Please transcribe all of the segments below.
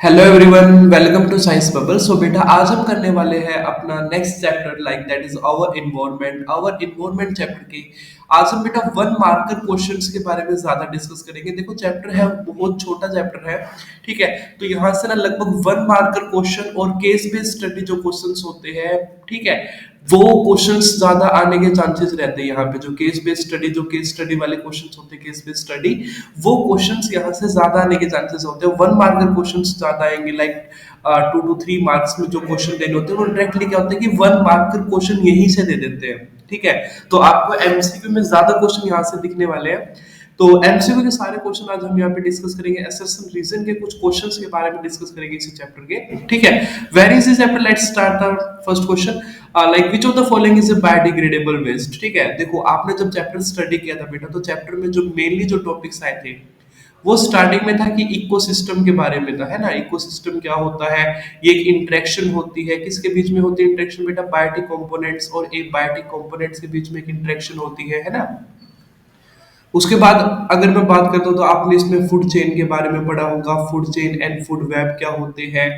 Hello everyone, welcome to Science Bubble. So बेटा, आज हम करने वाले हैं अपना next chapter, like that is our environment chapter की। आज हम बेटा वन मार्कर क्वेश्चंस के बारे में ज्यादा डिस्कस करेंगे। देखो, चैप्टर है बहुत छोटा चैप्टर है, ठीक है। तो यहाँ से ना लगभग वन मार्कर क्वेश्चन और केस बेस्ड स्टडी जो क्वेश्चंस होते हैं, ठीक है, वो क्वेश्चंस ज्यादा आने के चांसेस रहते हैं। यहाँ पे जो केस बेस्ड स्टडी, जो केस स्टडी वाले क्वेश्चंस होते हैं, केस बेस्ड स्टडी, वो क्वेश्चंस यहाँ से ज्यादा आने के चांसेस होते हैं। वन मार्कर क्वेश्चंस ज्यादा आएंगे, लाइक 2 to 3 मार्क्स में जो क्वेश्चन देने होते हैं वो डायरेक्टली क्या होता है कि वन मार्कर क्वेश्चन यहीं से दे देते हैं, ठीक है। तो आपको एमसीक्यू में ज्यादा क्वेश्चन यहाँ से दिखने वाले हैं। तो एमसीक्यू के सारे क्वेश्चन आज हम यहाँ पे डिस्कस करेंगे। असर्शन रीजन के कुछ क्वेश्चंस के बारे में डिस्कस करेंगे इसी चैप्टर के, ठीक है। Very easy chapter, let's start the first question. Like which of the following is a biodegradable waste, ठीक है। देखो, आपने जब चैप्टर स्टडी किया था बेटा, तो चैप्टर में जो मेनली जो टॉपिक्स आए थे वो स्टार्टिंग में था कि इकोसिस्टम के बारे में था, है ना। इकोसिस्टम क्या होता है, ये एक इंटरेक्शन होती है, किसके बीच में होती है इंटरेक्शन बेटा, बायोटिक कंपोनेंट्स और एक बायोटिक कंपोनेंट्स के बीच में एक इंटरेक्शन होती है ना। उसके बाद अगर मैं बात करता हूँ तो आपने इसमें फूड चेन के बारे में पढ़ा होगा, food chain and food web क्या होते हैं,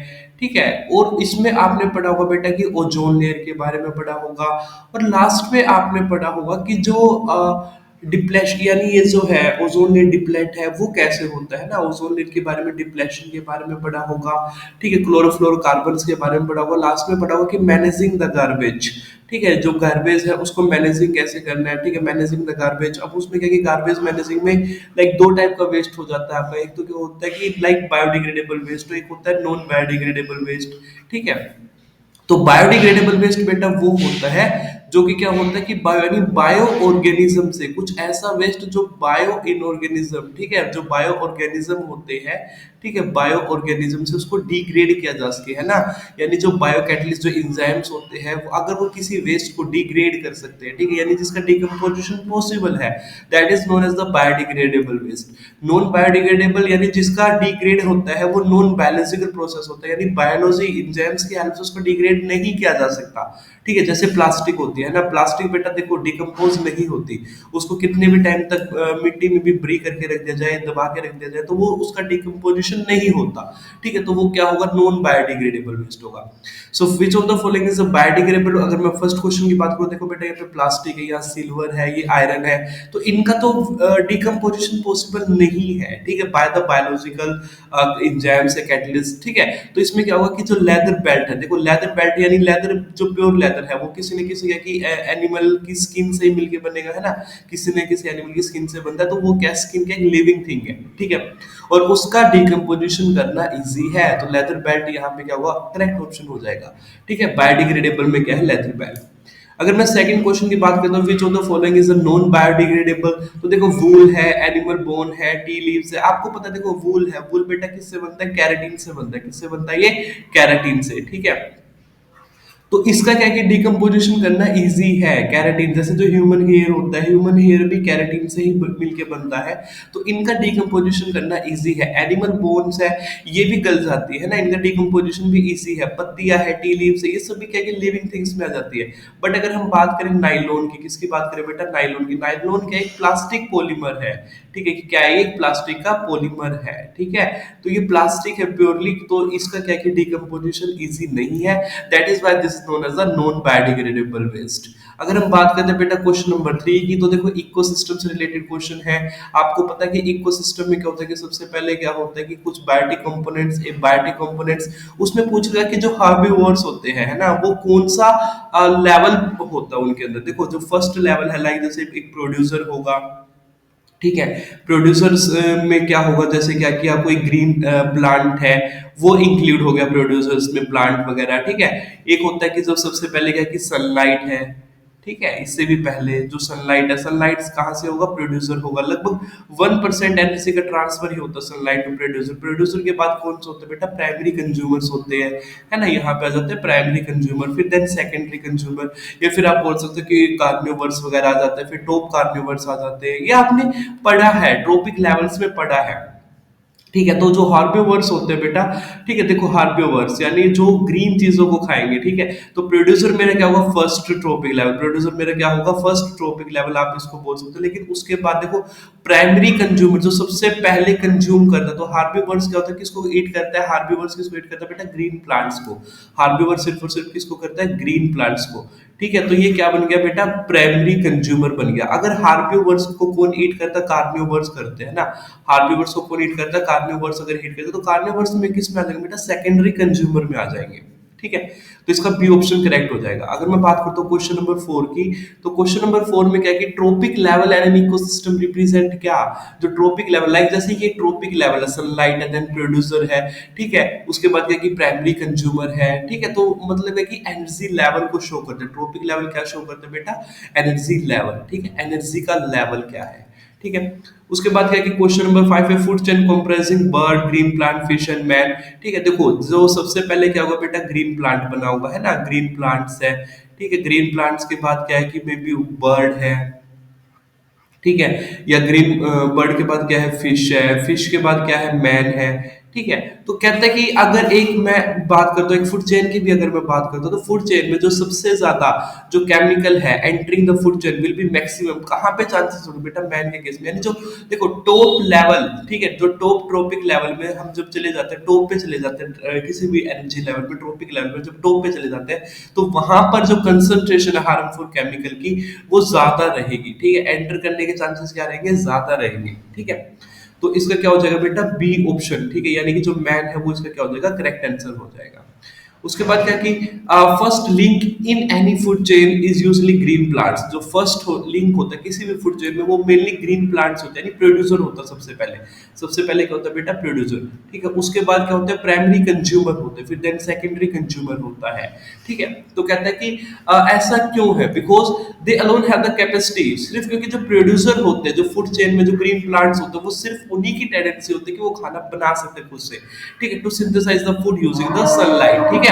ठीक है। और इसमें आपने पढ़ा होगा बेटा कि ओजोन लेयर के बारे में पढ़ा होगा। और लास्ट में आपने पढ़ा होगा कि जो डिप्लेशन, यानी ये जो है ओजोन लेयर डिप्लेट है, वो कैसे होता है ना। ओजोन लेयर के बारे में, डिप्लेशन के बारे में पढ़ा होगा, ठीक है। क्लोरोफ्लोरोकार्बन के बारे में पढ़ा होगा। लास्ट में पढ़ा होगा कि मैनेजिंग द गार्बेज, ठीक है। जो गार्बेज है उसको मैनेजिंग कैसे करना है, ठीक है, मैनेजिंग द गार्बेज। अब उसमें क्या है कि गार्बेज मैनेजिंग में लाइक दो टाइप का वेस्ट हो जाता है आपका। एक तो क्या होता है कि लाइक बायोडिग्रेडेबल वेस्ट, एक होता है नॉन बायोडिग्रेडेबल वेस्ट, ठीक है। तो बायोडिग्रेडेबल वेस्ट बेटा वो होता है जो कि क्या होता है कि बायो यानी बायो ऑर्गेनिज्म से कुछ ऐसा वेस्ट जो बायो इनऑर्गेनिज्म, ठीक है, जो बायो ऑर्गेनिज्म होते हैं, ठीक है, बायो ऑर्गेनिज्म से उसको डिग्रेड किया जा सके, है ना। यानी जो बायो कैटलिस्ट, जो एंजाइम्स होते हैं, वो अगर वो किसी वेस्ट को डिग्रेड कर सकते हैं, ठीक है, यानी जिसका डिकम्पोजिशन पॉसिबल है, that is known as the biodegradable waste. Non biodegradable यानी जिसका डिग्रेड होता है वो नॉन बायोलॉजिकल प्रोसेस होता है, यानी बायोलॉजी एंजाइम्स की हेल्प से उसको डिग्रेड नहीं किया जा सकता, ठीक है। जैसे प्लास्टिक होती है ना, प्लास्टिक बेटा देखो डिकम्पोज नहीं होती, उसको कितने भी टाइम तक मिट्टी में भी ब्री करके रख दिया जाए, दबा के रख दिया जाए, तो वो उसका डिकम्पोजिशन नहीं होता, ठीक है। तो वो क्या होगा, नॉन बायोडिग्रेडेबल वेस्ट होगा। So which of the following is a biodegradable. अगर मैं फर्स्ट क्वेश्चन की बात करूं, देखो बेटा यहाँ पे प्लास्टिक है, या सिल्वर है, ये आयरन है, तो इनका तो डिकम्पोजिशन पॉसिबल नहीं है, ठीक है, बाय द बायोलॉजिकल एंजाइम्स है, कैटलिस्ट, ठीक है। तो इसमें क्या होगा कि जो लेदर बेल्ट है, देखो लेदर बेल्ट यानी लेदर जो प्योर लेदर है, वो किसी न किसी की एनिमल की स्किन से ही मिलके बनेगा, है ना। किसी न किसी एनिमल की स्किन से बनता है, तो वो क्या स्किन का एक लिविंग थिंग है, ठीक है। और उसका डिकम्पोजिशन करना इजी है, तो लेदर बेल्ट यहाँ पे क्या होगा, करेक्ट ऑप्शन हो जाएगा, ठीक है। बायोडिग्रेडेबल में क्या है, लेदर बेल्ट। अगर मैं सेकंड क्वेश्चन की बात करता हूँ, विच of the following is a non biodegradable, तो देखो वूल है, एनिमल बोन है, टी लीव्स है। आपको पता है, देखो वूल है, वूल बेटा किससे बनता है, कैराटीन से बनता है। किससे बनता है ये, कैराटीन से, ठीक है। तो इसका क्या है कि डिकम्पोजिशन करना इजी है। कैराटीन जैसे जो ह्यूमन हेयर होता है, ह्यूमन हेयर भी कैराटीन से ही मिलके बनता है, तो इनका डिकम्पोजिशन करना इजी है। एनिमल बोन्स है, ये भी गल जाती है ना, इनका डिकम्पोजिशन भी इजी है। पत्तियां है, टी लीव्स है, ये सब भी क्या है कि लिविंग थिंग्स में आ जाती है। बट अगर हम बात करें नाइलॉन की, किसकी बात करें बेटा, नाइलॉन की। नाइलॉन क्या एक प्लास्टिक पॉलीमर है, ठीक है, कि क्या है, एक प्लास्टिक का पॉलीमर है, ठीक है। तो ये प्लास्टिक है प्योरली, तो इसका क्या है कि डिकम्पोजिशन इजी नहीं है, that is why this is known as the non biodegradable waste. अगर हम बात करते हैं बेटा क्वेश्चन नंबर 3 की, तो देखो इकोसिस्टम से रिलेटेड क्वेश्चन है। आपको पता है कि इकोसिस्टम में क्या होता है कि सबसे पहले क्या होता है कि कुछ बायोटिक कंपोनेंट्स, एक बायोटिक कंपोनेंट्स, उसमें पूछ रहा है कि जो हार्बिवोर्स होते हैं, है ना, वो कौन सा लेवल होता है उनके अंदर। देखो जो फर्स्ट लेवल है, लाइक जैसे एक प्रोड्यूसर होगा, ठीक है। प्रोड्यूसर्स में क्या होगा, जैसे क्या कि आपको एक ग्रीन प्लांट है, वो इंक्लूड हो गया प्रोड्यूसर्स में, प्लांट वगैरह, ठीक है। एक होता है कि जो सबसे पहले क्या कि सनलाइट है, ठीक है। इससे भी पहले जो सनलाइट है, सनलाइट कहाँ से होगा, प्रोड्यूसर होगा। लगभग 1% एनर्जी का ट्रांसफर ही होता है सनलाइट टू प्रोड्यूसर। प्रोड्यूसर के बाद कौन से होते हैं बेटा, प्राइमरी कंज्यूमर्स होते हैं, है ना। यहाँ पे आ जाते हैं प्राइमरी कंज्यूमर, फिर देन सेकेंडरी कंज्यूमर, या फिर आप बोल सकते हो कि कार्निवर्स वगैरह आ जाते हैं, फिर टॉप कार्निवर्स आ जाते हैं। ये आपने पढ़ा है, ट्रोपिक लेवल्स में पढ़ा है। ठीक है, तो जो हार्बिवर्स होते हैं बेटा, ठीक है, देखो हार्बिवर्स यानी जो ग्रीन चीजों को खाएंगे, ठीक है, तो प्रोड्यूसर मेरा क्या होगा, फर्स्ट ट्रोपिक लेवल, प्रोड्यूसर मेरा क्या होगा, फर्स्ट ट्रोपिक लेवल आप इसको बोल सकते हो। लेकिन उसके बाद देखो प्राइमरी कंज्यूमर जो सबसे पहले कंज्यूम करता है, तो हार्बिवर्स क्या होता है, किसको ईट करता है, हार्बिवर्स किसको ईट करता है बेटा, ग्रीन प्लांट्स को। हार्बिवर सिर्फ और सिर्फ किसको करता है, ग्रीन प्लांट्स को। ठीक है, तो ये क्या बन गया बेटा, प्राइमरी कंज्यूमर बन गया। अगर हार्बिवर्स को कौन ईट करता है, कार्निवोर्स करते हैं ना। हार्बिवर्स को कौन ईट करता है, कार्निवोर्स अगर ईट करते हैं तो कार्निवोर्स में किस में आ जाएंगे बेटा, सेकेंडरी कंज्यूमर में आ जाएंगे। ठीक है, तो इसका बी ऑप्शन करेक्ट हो जाएगा। अगर मैं बात करता हूँ क्वेश्चन नंबर 4 की, तो क्वेश्चन नंबर 4 में क्या है कि trophic level and an ecosystem represent क्या, जो ट्रोपिक लेवल लाइक जैसे ये ट्रोपिक लेवल है, सनलाइट है, देन प्रोड्यूसर है, ठीक है, उसके बाद क्या है कि प्राइमरी कंज्यूमर है, ठीक है, तो मतलब है कि एनर्जी लेवल को शो करते हैं। ट्रोपिक लेवल क्या शो करते हैं बेटा, एनर्जी लेवल, ठीक है, एनर्जी का लेवल क्या है। ठीक है, उसके बाद क्या है कि क्वेश्चन नंबर 5 है, food chain comprising bird, green plant, fish and man. ठीक है, देखो जो सबसे पहले क्या होगा बेटा, ग्रीन प्लांट बना हुआ है ना, ग्रीन प्लांट्स है। ठीक है, ग्रीन प्लांट्स के बाद क्या है कि मे बी बर्ड है, ठीक है, या ग्रीन बर्ड के बाद क्या है, फिश है, फिश के बाद क्या है, मैन है। ठीक है, तो कहता है कि अगर एक मैं बात करता हूँ, एक फूड चेन की भी अगर मैं बात करता हूँ, तो फूड चेन में जो सबसे ज्यादा जो केमिकल है entering the food chain will be maximum, कहाँ पे चांसेस होंगे बेटा, मैन के केस में, यानी जो देखो टॉप लेवल, ठीक है, जो टॉप ट्रोपिक लेवल में हम जब चले जाते हैं, टॉप पे चले जाते हैं, किसी भी एनर्जी लेवल पे, ट्रोपिक लेवल पे जब टॉप पे चले जाते हैं, तो वहां पर जो कंसंट्रेशन है हार्मफुल केमिकल की वो ज्यादा रहेगी। ठीक है, एंटर करने के चांसेस क्या रहेंगे, ज्यादा रहेंगे। ठीक है, तो इसका क्या हो जाएगा बेटा, बी ऑप्शन। ठीक है, यानी कि जो मैन है वो इसका क्या हो जाएगा, करेक्ट आंसर हो जाएगा। उसके बाद क्या कि first link in any food chain is usually green plants, जो फर्स्ट लिंक होता है किसी भी फूड चेन में वो मेनली ग्रीन प्लांट्स होते हैं, यानी प्रोड्यूसर होता है सबसे पहले क्या होता है बेटा, प्रोड्यूसर। ठीक है, उसके बाद क्या होता है, प्राइमरी कंज्यूमर होते हैं, फिर देन सेकेंडरी कंज्यूमर होता है। ठीक है, तो कहता है कि ऐसा क्यों है, because they alone have the capacity, सिर्फ क्योंकि जो प्रोड्यूसर होते हैं, जो फूड चेन में जो ग्रीन प्लांट्स होते हैं, वो सिर्फ उन्हीं की टेंडेंसी होती है कि वो खाना बना सकते हैं खुद से। ठीक है, to synthesize the food using the sunlight. ठीक है,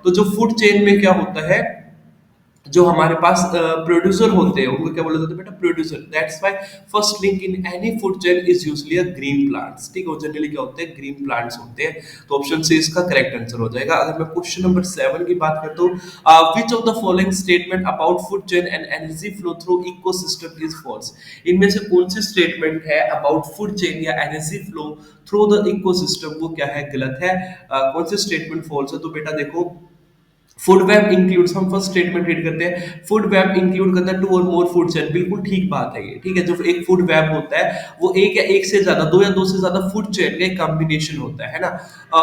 तो जो फूड चेन में क्या होता है, जो हमारे पास प्रोड्यूसर होते हैं उनको क्या बोला जाता है बेटा, producer. That's why first link in any food chain is usually a green plants. ठीक है, वो जनरली क्या होते हैं, ग्रीन प्लांट्स होते हैं। तो ऑप्शन सी इसका करेक्ट आंसर हो जाएगा। अगर मैं क्वेश्चन नंबर 7 की बात करता हूँ, which of the following statement about food chain and energy flow through ecosystem is false, इनमें से कौन सी स्टेटमेंट है अबाउट फूड चेन या energy flow through the ecosystem वो क्या है, गलत है। कौन सी स्टेटमेंट फॉल्स है, तो बेटा देखो फूड वेब इंक्लूड्स, हम फर्स्ट स्टेटमेंट रीड करते हैं, फूड वेब इंक्लूड करता है टू और मोर फूड चेन, बिल्कुल ठीक बात है ये। ठीक है, जो एक फूड वेब होता है वो एक या एक से ज्यादा, दो या दो से ज्यादा फूड चेन का एक कॉम्बिनेशन होता है ना।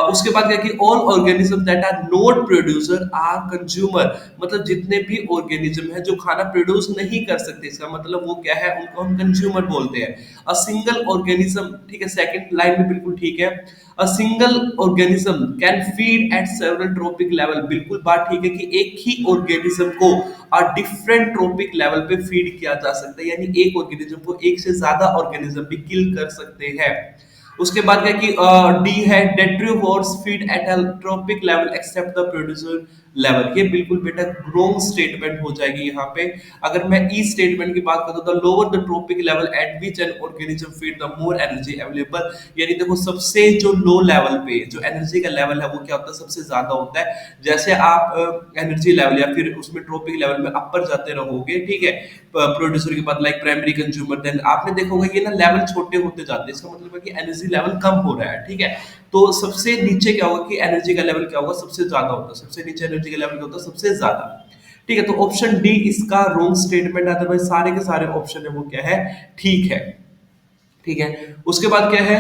उसके बाद क्या कि all organism that are not producer are consumer, मतलब जितने भी ऑर्गेनिज्म है जो खाना प्रोड्यूस नहीं कर सकते, इसका मतलब वो क्या है, उनको हम कंज्यूमर बोलते हैं। अ सिंगल ऑर्गेनिज्म, ठीक है, सेकंड लाइन में बिल्कुल ठीक है, a single organism can feed eight several trophic level, बिल्कुल बात ठीक है कि एक ही ऑर्गेनिज्म को डिफरेंट ट्रोपिक लेवल पे फीड किया जा सकता है, यानी एक ऑर्गेनिज्म को एक से ज्यादा ऑर्गेनिज्म भी किल कर सकते हैं। उसके बाद क्या कि डी है, detritivores feed at a trophic level except the producer level, ये बिल्कुल बेटा रॉन्ग स्टेटमेंट हो जाएगी यहाँ पे। अगर मैं ई स्टेटमेंट की बात करूँ, the lower the trophic level eight which an organism feed the more energy available, यानी देखो सबसे जो लो लेवल पे जो एनर्जी का लेवल है वो क्या होता है, सबसे ज्यादा होता है। जैसे आप एनर्जी लेवल या फिर उसमें ट्रोपिक लेवल में अपर जाते रहोगे, ठीक है, प्रोड्यूसर के बाद लाइक प्राइमरी कंज्यूमर, देन आपने देखा होगा ये ना लेवल छोटे होते जाते हैं, इसका मतलब है कि एनर्जी लेवल कम हो रहा है। ठीक है, तो सबसे नीचे क्या होगा कि एनर्जी का लेवल क्या होगा, सबसे ज्यादा होता है, सबसे नीचे एनर्जी का लेवल क्या होता है, सबसे ज्यादा। ठीक है, तो ऑप्शन डी इसका रॉन्ग स्टेटमेंट, अदरवाइज सारे के सारे ऑप्शन है वो क्या है, ठीक है। ठीक है, उसके बाद क्या है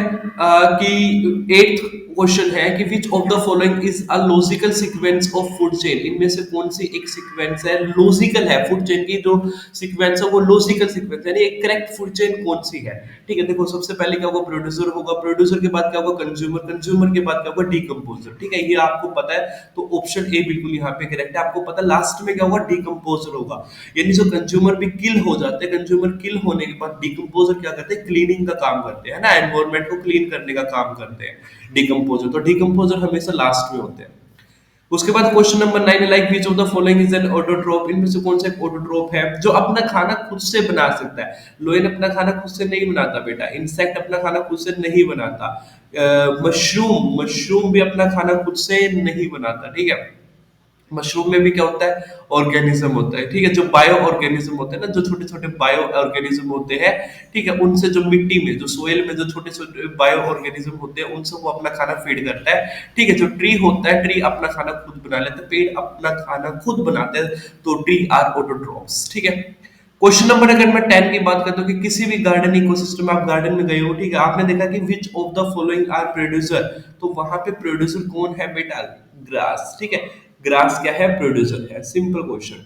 कि एट्थ क्वेश्चन है कि which of the following is a logical sequence of food chain, इनमें से कौन सी एक सीक्वेंस है, लॉजिकल है, फूड चेन की जो सीक्वेंस है वो लॉजिकल सीक्वेंस, यानी एक करेक्ट फूड चेन कौन सी है। ठीक है, देखो सबसे पहले क्या होगा, प्रोड्यूसर होगा, प्रोड्यूसर के बाद क्या होगा, कंज्यूमर, कंज्यूमर के बाद क्या होगा, डीकंपोजर। ठीक है, ये आपको पता है, तो ऑप्शन ए बिल्कुल यहाँ पे करेक्ट है। आपको पता है लास्ट में क्या होगा, डीकंपोजर होगा, यानी जो कंज्यूमर भी किल हो जाते हैं, कंज्यूमर किल होने के बाद डीकंपोजर क्या करते हैं, क्लीनिंग का काम करते हैं ना, एनवायरमेंट को क्लीन करने का काम करते हैं डीकंपोजर, तो डीकंपोजर हमेशा लास्ट में होते हैं। उसके बाद क्वेश्चन नंबर 9 है, like which of the following is an autotroph, इनमें से कौन सा एक ऑटोट्रोप है जो अपना खाना खुद से बना सकता है। लोयन अपना खाना खुद से नहीं बनाता बेटा, इंसेक्ट अपना खाना खुद से नहीं बनाता, मशरूम मशरूम भी अपना खाना खुद से नहीं बनाता, ठीक है। मशरूम में भी क्या होता है, ऑर्गेनिज्म होता है, ठीक है। जो बायो ऑर्गेनिज्म होते हैं ना, जो छोटे छोटे बायो ऑर्गेनिज्म होते हैं, ठीक है, उनसे जो मिट्टी में, जो सोयल में जो छोटे छोटे बायो ऑर्गेनिज्म होते हैं, उनसे वो अपना खाना फीड करता है, ठीक है। जो ट्री होता है, ट्री अपना खाना खुद बना लेता है, पेड़ अपना खाना खुद बनाते हैं, तो ट्री आर ऑटोट्रॉफ्स, ठीक है। क्वेश्चन नंबर अगर मैं 10 की बात करता हूँ कि किसी भी गार्डन इकोसिस्टम में, आप गार्डन में गए हो, ठीक है, आपने देखा कि which of the following are producer, तो वहां पे प्रोड्यूसर कौन है बेटा, ग्रास, ठीक है। ग्रास क्या है, प्रोड्यूसर है, सिंपल क्वेश्चन।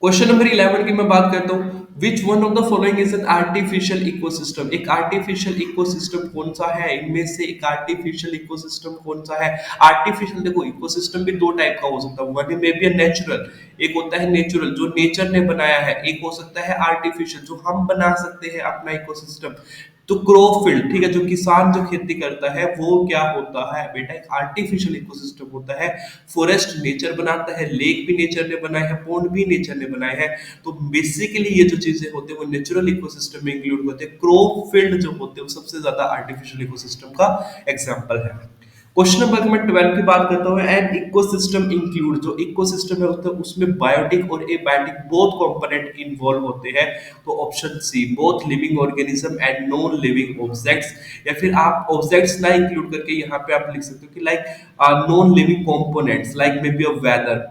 क्वेश्चन नंबर 11 की मैं बात करता हूँ, which one of the following is an artificial ecosystem, एक आर्टिफिशियल इकोसिस्टम कौन सा है, इनमें से एक आर्टिफिशियल इकोसिस्टम कौन सा है। आर्टिफिशियल, देखो इकोसिस्टम भी दो टाइप का हो सकता है, वन में बी नेचुरल, एक होता है नेचुरल जो नेचर ने बनाया है, एक हो सकता है आर्टिफिशियल जो हम बना सकते हैं अपना इकोसिस्टम। तो क्रोफिल्ड, ठीक है, जो किसान जो खेती करता है वो क्या होता है बेटा, एक आर्टिफिशियल इकोसिस्टम होता है। फॉरेस्ट नेचर बनाता है, लेक भी नेचर ने बनाए हैं, पॉन्ड भी नेचर ने बनाए हैं। तो बेसिकली ये जो चीजें होते हैं वो नेचुरल इकोसिस्टम में इंक्लूड होते हैं। क्रोफिल्ड जो होते हैं वो सबसे ज्यादा आर्टिफिशियल इकोसिस्टम का एग्जाम्पल है। क्वेश्चन नंबर मैं 12 की बात करता हूँ, एन इकोसिस्टम इंक्लूड, जो इकोसिस्टम है उसमें बायोटिक और एबायोटिक बोथ कंपोनेंट इन्वॉल्व होते हैं। तो option C, both living organism and non living objects, या फिर आप ऑब्जेक्ट्स ना इंक्लूड करके यहाँ पे आप लिख सकते हो कि like non living components like may be a weather,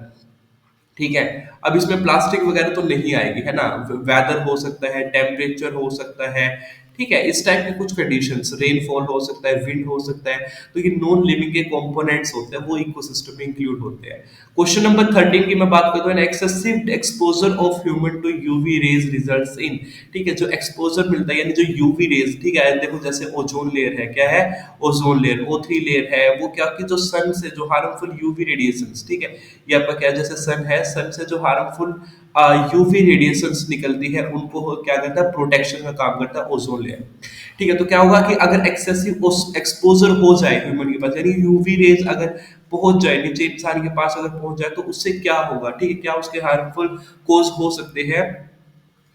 ठीक है। अब इसमें प्लास्टिक वगैरह तो नहीं आएगी, है ना। वेदर हो सकता है, टेम्परेचर हो सकता है, ठीक है, इस टाइप के कुछ कंडीशंस, रेनफॉल हो सकता है, विंड हो सकता है। तो ये नॉन लिविंग के कंपोनेंट्स होते हैं, वो इकोसिस्टम में इंक्लूड होते हैं। क्वेश्चन नंबर 13 की मैं बात करता हूँ, excessive exposure of human to UV rays results in, ठीक है, जो एक्सपोजर मिलता है यानी जो यूवी रेज, ठीक है, देखो जैसे ओजोन लेयर है, क्या है, ओजोन लेयर, O3 लेयर है, वो क्या कि जो सन से जो हार्मफुल यूवी रेडिएशंस, ठीक है, ये आपका क्या, जैसे सन है, सन से जो हार्मफुल यूवी रेडिएशंस निकलती है उनको क्या करता है, प्रोटेक्शन का काम करता है ओजोन लेयर, ठीक है। तो क्या होगा कि अगर एक्सेसिव एक्सपोजर हो जाए ह्यूमन के पास, यानी यूवी रेज अगर पहुंच जाए नीचे, इंसान के पास अगर पहुंच जाए, तो उससे क्या होगा, ठीक है, क्या उसके हार्मफुल कोज हो सकते हैं।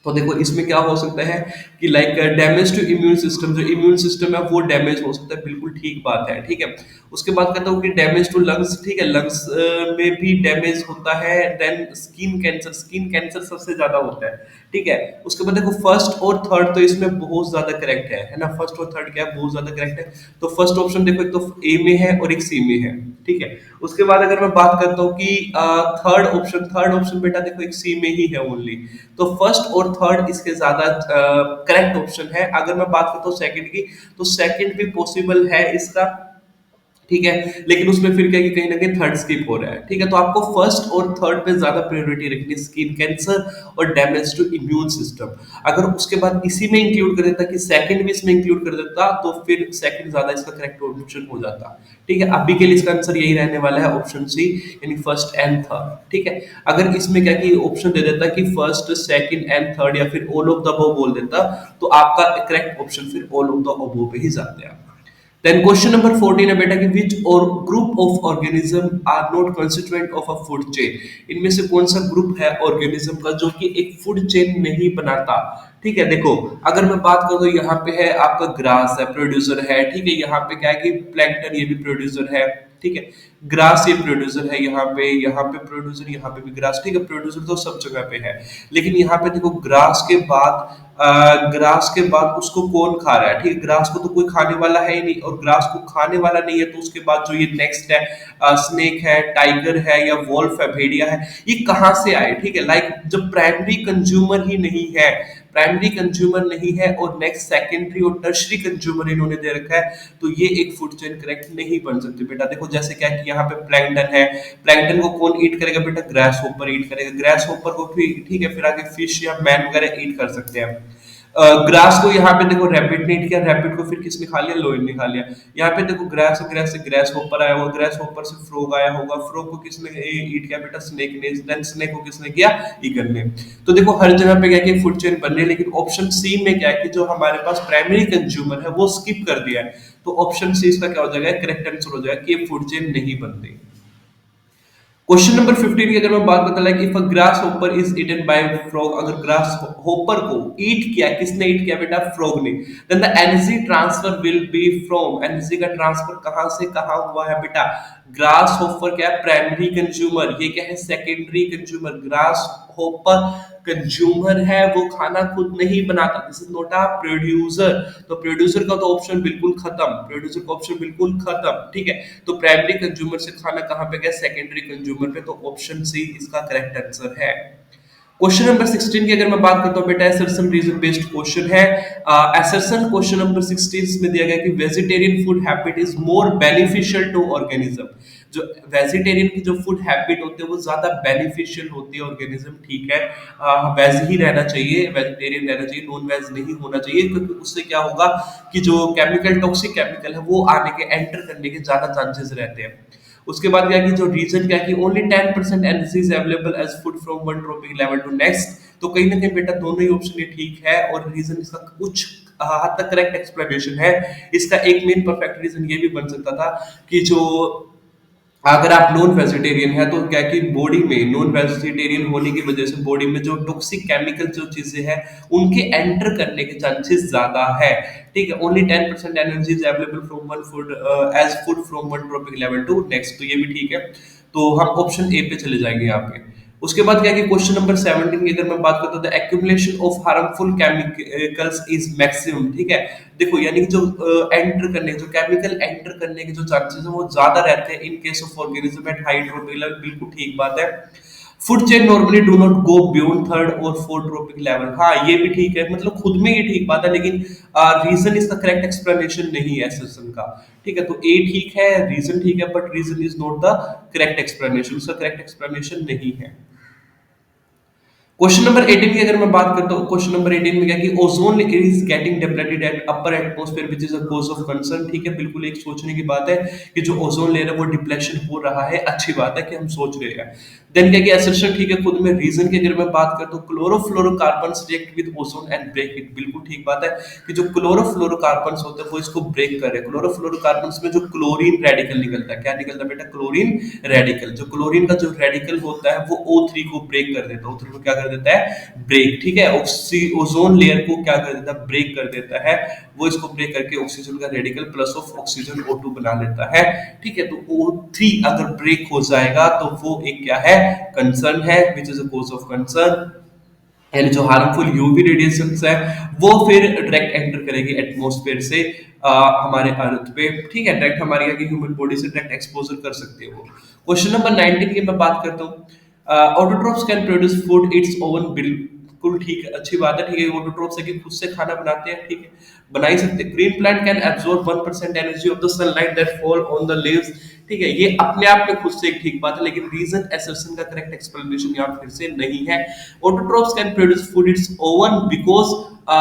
तो देखो इसमें क्या हो सकता है कि like damage to immune system, जो इम्यून सिस्टम है वो डैमेज हो सकता है, बिल्कुल ठीक बात है, ठीक है। उसके बाद कहता हूँ कि डैमेज टू लंग्स, ठीक है, लंग्स में भी डैमेज होता है। Then skin cancer, skin cancer सबसे ज्यादा होता है, ठीक है। उसके बाद देखो फर्स्ट और थर्ड तो इसमें बहुत ज्यादा करेक्ट है ना, फर्स्ट और थर्ड क्या है, बहुत ज्यादा करेक्ट है। तो फर्स्ट ऑप्शन देखो, एक तो ए में है और एक सी में है, ठीक है। उसके बाद अगर मैं बात करता हूँ कि थर्ड ऑप्शन बेटा देखो एक सी में ही है ओनली। तो फर्स्ट और थर्ड इसके ज्यादा करेक्ट ऑप्शन है। अगर मैं बात करता हूँ सेकंड की, तो सेकंड भी पॉसिबल है इसका, ठीक है, लेकिन उसमें फिर क्या कि कहीं ना कहीं थर्ड स्किप हो रहा है, ठीक है। तो आपको फर्स्ट और थर्ड पे ज्यादा प्रायोरिटी रखनी है, स्किन कैंसर और डैमेज टू इम्यून सिस्टम। अगर उसके बाद इसी में इंक्लूड कर देता कि सेकंड भी इसमें इंक्लूड कर देता, तो फिर सेकंड ज्यादा इसका करेक्ट ऑप्शन हो जाता, ठीक है। अभी के लिए इसका आंसर यही रहने वाला है, ऑप्शन सी, यानी फर्स्ट एंड थर्ड, ठीक है। अगर इसमें क्या कि ऑप्शन दे देता कि फर्स्ट सेकंड एंड थर्ड, या फिर ऑल ऑफ द अबव बोल देता, तो आपका करेक्ट ऑप्शन फिर ऑल ऑफ द अबव पे ही जाते हैं। देन क्वेश्चन नंबर 14 है बेटा कि विच और group of organism are not constituent of a food chain, इनमें से कौन सा ग्रुप है ऑर्गेनिज्म का जो कि एक फूड चेन नहीं बनाता, ठीक है। देखो अगर मैं बात करूं तो यहाँ पे है आपका ग्रास है, प्रोड्यूसर है, ठीक है। यहाँ पे क्या है कि प्लैंकटन ये भी प्रोड्यूसर है, ठीक है। ग्रास ये प्रोड्यूसर है, यहाँ पे प्रोड्यूसर, यहाँ पे भी ग्रास, ठीक है। प्रोड्यूसर तो सब जगह पे है, लेकिन यहाँ पे देखो ग्रास के बाद उसको कौन खा रहा है, ठीक है। ग्रास को तो कोई खाने वाला है ही नहीं, और ग्रास को खाने वाला नहीं है, तो उसके बाद जो ये नेक्स्ट है स्नेक है, टाइगर है, या वॉल्फ है, भेड़िया है, ये कहाँ से आए, ठीक है। लाइक जब प्राइमरी कंज्यूमर ही नहीं है, प्राइमरी कंज्यूमर नहीं है, और नेक्स्ट सेकेंडरी और टर्शरी कंज्यूमर इन्होंने दे रखा है, तो ये एक फूड चेन करेक्ट नहीं बन सकती बेटा। देखो जैसे क्या कि यहाँ पे प्लैंकटन है, प्लैंकटन को कौन ईट करेगा बेटा, ग्रास होपर ईट करेगा, ग्रास होपर को फिर ठीक है, फिर आगे फिश या मैन वगैरह ईट कर सकते हैं। ग्रास को यहाँ पे देखो रैबिट ने ईट किया, रैबिट को फिर किसने खा लिया, लोइन ने खा लिया। यहाँ पे देखो ग्रास ग्रास से ग्रास होपर आया होगा, ग्रास होपर से फ्रॉग आया होगा, फ्रॉग को किसने ईट किया बेटा, स्नेक ने, देन स्नेक को किसने किया, ईगल ने। तो देखो हर जगह पे क्या कि फूड चेन बन रही है, लेकिन ऑप्शन सी में क्या है कि जो हमारे पास प्राइमरी कंज्यूमर है वो स्किप कर दिया है, तो ऑप्शन सी इसका क्या हो जाएगा, करेक्ट आंसर हो जाएगा कि ये फूड चेन नहीं बनती। क्वेश्चन नंबर 15 की अगर मैं बात करता like if a grasshopper is eaten by frog, अगर ग्रास होपर को ईट किया, किसने ईट किया बेटा? फ्रॉग ने। Then the energy transfer will be from, energy का ट्रांसफर कहां से कहां हुआ है बेटा? ग्रास होपर क्या है? Primary consumer. ये क्या है? Secondary consumer. Grass hopper consumer है, वो खाना खुद नहीं बनाता, this is not a producer. तो प्रोड्यूसर का तो ऑप्शन बिल्कुल खत्म, प्रोड्यूसर का ऑप्शन बिल्कुल खत्म, ठीक है। तो प्राइमरी कंज्यूमर से खाना कहाँ पे गया? सेकेंडरी कंज्यूमर पे। तो ऑप्शन सी इसका करेक्ट आंसर है। क्वेश्चन नंबर 16 की अगर मैं बात करता हूँ बेटा, असर्शन रीजन बेस्ड क्वेश्चन है। असर्शन क्वेश्चन नंबर 16 में दिया गया कि vegetarian food habit is more beneficial to organism. जो वेजिटेरियन की जो फूड हैबिट होती है वो ज्यादा बेनिफिशियल होती है ऑर्गेनिज्म, ठीक है। वेज ही रहना चाहिए, वेजिटेरियन रहना चाहिए, नॉन वेज नहीं होना चाहिए, क्योंकि उससे क्या होगा कि जो केमिकल, टॉक्सिक केमिकल है वो आने के, एंटर करने के ज्यादा चांसेस रहते हैं। उसके बाद क्या कि जो रीजन क्या कि only 10% energy is available as food from one trophic level to next. तो कहीं ना कहीं बेटा दोनों ही ऑप्शन ये ठीक है, और रीजन इसका कुछ हद तक करेक्ट एक्सप्लेनेशन है। इसका एक मेन परफेक्ट रीजन ये भी बन सकता था कि जो, अगर आप नॉन वेजिटेरियन है तो क्या कि बॉडी में, नॉन वेजिटेरियन होने की वजह से बॉडी में जो टॉक्सिक केमिकल जो चीजें हैं उनके एंटर करने के चांसेस ज्यादा है, ठीक है। Only 10% energy is available from one food as food from one trophic level to next, तो ये भी ठीक है। तो हम ऑप्शन ए पे चले जाएंगे यहाँ पे। उसके बाद क्या है कि क्वेश्चन नंबर 17 की अगर मैं बात करता हूँ, the accumulation of harmful chemicals is maximum, ठीक है। देखो यानी कि जो एंटर करने, जो केमिकल एंटर करने के जो चांसेस है वो ज्यादा रहते हैं in case of organism at high trophic level, बिल्कुल ठीक बात है। Food chain normally do not go beyond third और फोर्थ ट्रॉपिक लेवल, हाँ ये भी ठीक है, मतलब खुद में ये ठीक बात है, लेकिन रीजन इसका करेक्ट एक्सप्लेनेशन नहीं है सेशन का, ठीक है। तो ए ठीक है, रीजन ठीक है, but reason is not the correct explanation, इसका करेक्ट एक्सप्लेनेशन नहीं है। क्वेश्चन नंबर 18 की अगर मैं बात करता हूँ, क्वेश्चन नंबर 18 में क्या कि ozone is getting depleted at upper atmosphere which is a cause of concern, ठीक है। बिल्कुल एक सोचने की बात है कि जो ओजोन लेयर है वो डिप्लेशन हो रहा है, अच्छी बात है कि हम सोच रहे हैं। देन क्या कि असर्शन ठीक है खुद में। रीजन की अगर मैं बात करता हूँ, chlorofluorocarbons react with ozone and break it, बिल्कुल ठीक बात है कि जो क्लोरोफ्लोरोकार्बन्स होते हैं वो इसको ब्रेक कर रहे हैं। क्लोरोफ्लोरोकार्बन्स में जो क्लोरीन रेडिकल निकलता है, क्या निकलता है बेटा? Chlorine radical. जो क्लोरीन का जो रेडिकल होता है वो O3 को ब्रेक कर देता है, O3 को क्या कर देता है? ब्रेक, ठीक है। ओजोन लेयर को क्या कर देता है? ब्रेक कर देता है। वो इसको ब्रेक करके ऑक्सीजन का radical plus of oxygen O2 बना लेता है, ठीक है। तो O3 अगर ब्रेक हो जाएगा तो वो एक क्या है? कंसर्न है, which is a cause of concern. यानी जो हार्मफुल यूवी रेडिएशंस है वो फिर डायरेक्ट एंटर करेगी एटमॉस्फेयर से हमारे अर्थ पे, ठीक है। डायरेक्ट हमारी ह्यूमन बॉडी से डायरेक्ट एक्सपोजर कर सकती है वो। क्वेश्चन नंबर 19 की मैं बात करता हूँ, autotrophs can produce food its own, बिल्कुल ठीक है, अच्छी बात है, ठीक है। ऑटोट्रोफ्स है कि खुद से खाना बनाते हैं, ठीक है, बना ही सकते हैं। Green plant can absorb 1% energy of the sunlight that fall on the leaves, ठीक है। ये अपने आप में खुद से एक ठीक बात है, लेकिन रीजन असर्शन का करेक्ट एक्सप्लेनेशन यहाँ फिर से नहीं है। Autotrophs can produce food its own because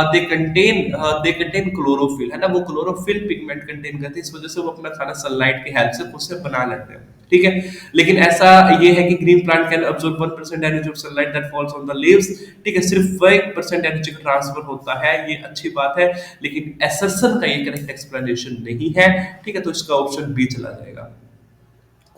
they contain chlorophyll, है ना, वो क्लोरोफिल पिगमेंट कंटेन करते हैं, इस वजह से वो अपना खाना सनलाइट की हेल्प से खुद से बना लेते हैं, ठीक है। लेकिन ऐसा ये है कि green plant can absorb 1% energy of sunlight that falls on the leaves, ठीक है। सिर्फ 1% एनर्जी का ट्रांसफर होता है, ये अच्छी बात है, लेकिन एसर्सन का ये करेक्ट एक्सप्लेनेशन नहीं है, ठीक है। तो इसका ऑप्शन बी चला जाएगा।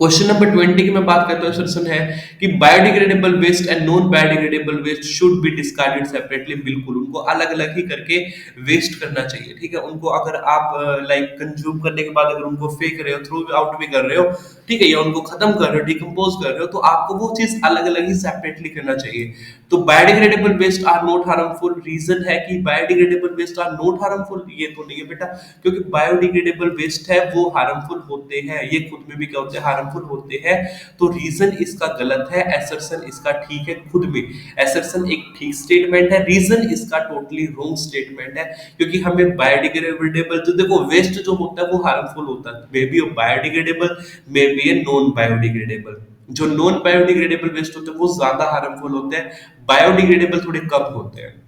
क्वेश्चन नंबर 20 की मैं बात करता हूँ, सेक्शन है कि biodegradable waste and non biodegradable waste should be discarded separately, बिल्कुल उनको अलग अलग ही करके वेस्ट करना चाहिए, ठीक है। उनको अगर आप लाइक कंज्यूम करने के बाद अगर उनको फेंक रहे हो, थ्रो आउट भी कर रहे हो, ठीक है, या उनको खत्म कर रहे हो, डिकम्पोज कर रहे हो, तो आपको वो चीज अलग अलग ही सेपरेटली करना चाहिए। तो biodegradable waste are not harmful, reason है कि biodegradable waste are not harmful, ये तो नहीं है बेटा, क्योंकि बायोडिग्रेडेबल वेस्ट है वो हार्मफुल होते हैं, ये खुद में भी क्या होते हैं? हार्मफुल होते हैं। तो रीजन इसका गलत है, एसर्शन इसका ठीक है खुद में। एसर्शन एक ठीक स्टेटमेंट है, रीजन इसका टोटली रॉन्ग स्टेटमेंट है, क्योंकि हमें बायोडिग्रेडेबल, जो देखो वेस्ट जो होता है वो हार्मफुल होता है, मे be biodegradable, may be non biodegradable. जो नॉन बायोडिग्रेडेबल वेस्ट होते हैं वो ज्यादा हार्मफुल होते हैं, बायोडिग्रेडेबल थोड़े कम होते हैं।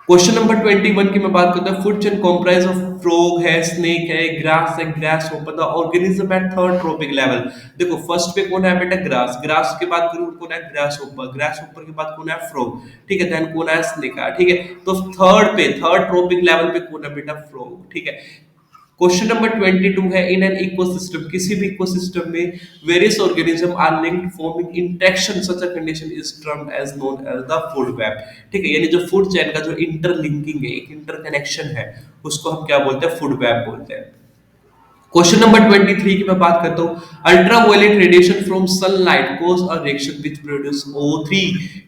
क्वेश्चन नंबर 21 की मैं बात करता हूँ, food chain comprise of frog है, स्नेक है, ग्रास है, grass hopper the organism eight third trophic level. देखो फर्स्ट पे कौन है बेटा? ग्रास। ग्रास के बाद कौन है? Grass hopper. ग्रास होपर के बाद कौन है? फ्रॉग, ठीक है। देन कौन है? स्नेक, ठीक है। तो थर्ड ट्रॉपिक लेवल पे कौन है बेटा? फ्रॉग, ठीक है। क्वेश्चन नंबर 22 है, इन एन इकोसिस्टम, किसी भी इकोसिस्टम में various organism are linked forming interaction, such a condition is termed as known as the food web. ठीक है, यानी जो फूड चेन का जो इंटरलिंकिंग है, एक इंटरकनेक्शन है, उसको हम क्या बोलते हैं, फूड वेब बोलते हैं। क्वेश्चन नंबर 23 की मैं बात करता हूँ, ultraviolet radiation from sunlight cause a reaction which produce O3।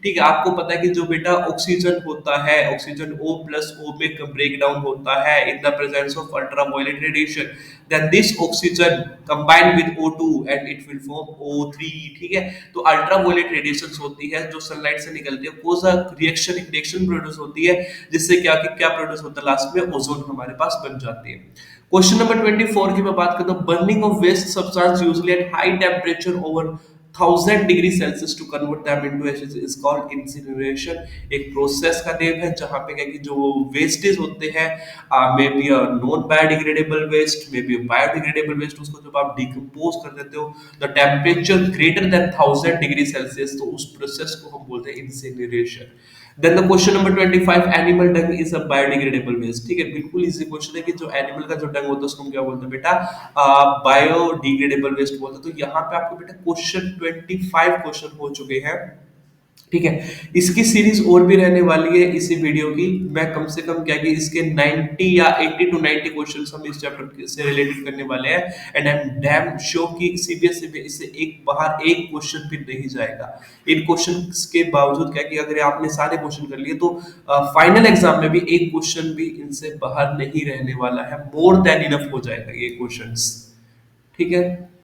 ठीक है, आपको पता है कि जो बेटा ऑक्सीजन होता है, ऑक्सीजन O प्लस O में ब्रेक डाउन होता है in the presence of ultraviolet radiation, then this oxygen combine with O2 and it will form O3। ठीक है, तो अल्ट्रावायलेट रेडिएशंस होती है जो सनलाइट से निकलती है, कोज अ रिएक्शन, एक रिएक्शन प्रोड्यूस होती है, जिससे क्या प्रोड्यूस होता है, लास्ट में ओजोन हमारे पास बन जाती है। क्वेश्चन नंबर 24 की मैं बात करता हूँ, burning of waste substance usually at high temperature over 1000 degree Celsius to convert them into ashes is called incineration. एक प्रोसेस का नेम है जहां पे क्या कि जो वेस्टेज होते हैं, may be a non biodegradable waste, may be biodegradable waste, उसको जब आप डिकम्पोज कर देते हो the temperature greater than 1000 degree Celsius, तो उस प्रोसेस को हम बोलते हैं incineration. Then the question number 25, animal dung is a biodegradable waste. ठीक है, बिल्कुल इजी क्वेश्चन है कि जो एनिमल का जो डंग होता है उसको हम क्या बोलते हैं बेटा, बायोडिग्रेडेबल वेस्ट बोलते हैं। तो यहाँ पे आपको बेटा क्वेश्चन 25 क्वेश्चन हो चुके हैं। ठीक है, इसकी सीरीज और भी रहने वाली है इसी वीडियो की, मैं कम से कम क्या कि इसके 90 या 80 टू 90 क्वेश्चंस हम इस चैप्टर से रिलेटेड करने वाले हैं, and I am damn sure कि सीबीएसई में इससे एक बाहर एक क्वेश्चन भी नहीं जाएगा। इन क्वेश्चंस के बावजूद क्या कि अगर आपने सारे क्वेश्चन कर लिए तो फाइनल एग्जाम में भी एक क्वेश्चन भी इनसे बाहर नहीं रहने वाला है, मोर देन इनफ हो जाएगा ये क्वेश्चंस। ठीक है।